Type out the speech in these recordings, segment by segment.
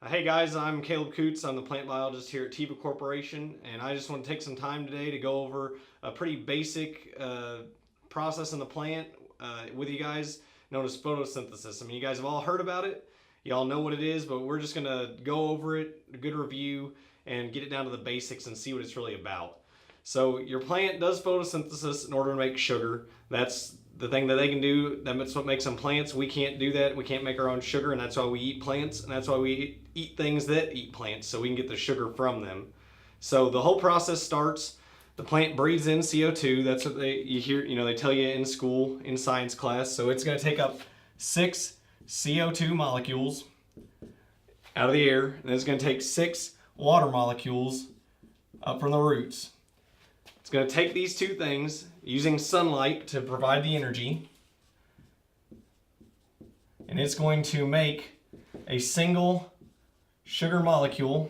Hey guys, I'm Caleb Coots. I'm the plant biologist here at TEVA Corporation, and I just want to take some time today to go over a pretty basic process in the plant with you guys known as photosynthesis. I mean, you guys have all heard about it. You all know what it is, but we're just going to go over it, a good review, and get it down to the basics and see what it's really about. So your plant does photosynthesis in order to make sugar. That's the thing that they can do. That's what makes them plants. We can't do that. We can't make our own sugar, and that's why we eat plants, and that's why we eat things that eat plants, so we can get the sugar from them. So the whole process starts, the plant breathes in CO2. That's what you hear, they tell you in school, in science class. So it's going to take up 6 CO2 molecules out of the air, and it's going to take 6 water molecules up from the roots. It's going to take these two things, using sunlight to provide the energy, and it's going to make a single sugar molecule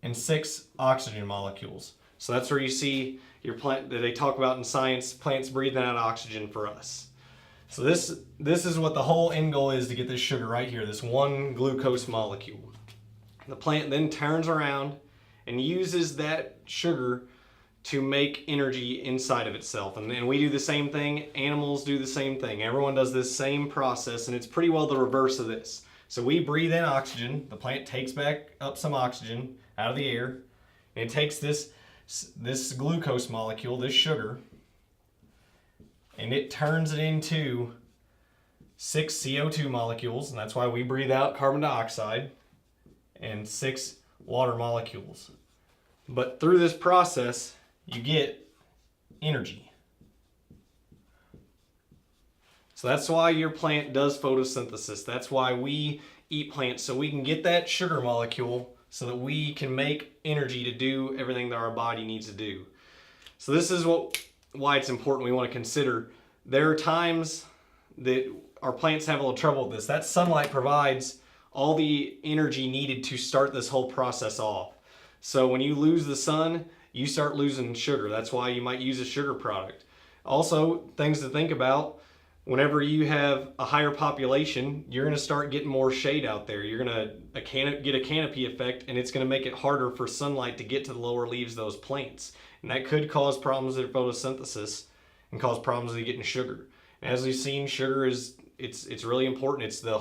and 6 oxygen molecules. So that's where you see your plant that they talk about in science, plants breathing out oxygen for us. So this is what the whole end goal is, to get this sugar right here, this one glucose molecule. The plant then turns around and uses that sugar to make energy inside of itself. And we do the same thing, animals do the same thing. Everyone does this same process, and it's pretty well the reverse of this. So we breathe in oxygen, the plant takes back up some oxygen out of the air, and it takes this glucose molecule, this sugar, and it turns it into 6 CO2 molecules, and that's why we breathe out carbon dioxide, and 6 water molecules. But through this process, you get energy. So that's why your plant does photosynthesis. That's why we eat plants, so we can get that sugar molecule so that we can make energy to do everything that our body needs to do. So this is why it's important. We want to consider there are times that our plants have a little trouble with this. That sunlight provides all the energy needed to start this whole process off. So when you lose the sun, you start losing sugar. That's why you might use a sugar product. Also, things to think about, whenever you have a higher population, you're going to start getting more shade out there. You're going to get a canopy effect, and it's going to make it harder for sunlight to get to the lower leaves of those plants. And that could cause problems with photosynthesis and cause problems with getting sugar. And as we've seen, sugar it's really important. It's the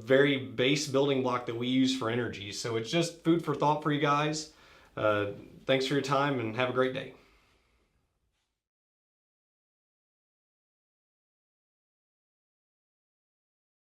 very base building block that we use for energy. So it's just food for thought for you guys. Thanks for your time, and have a great day.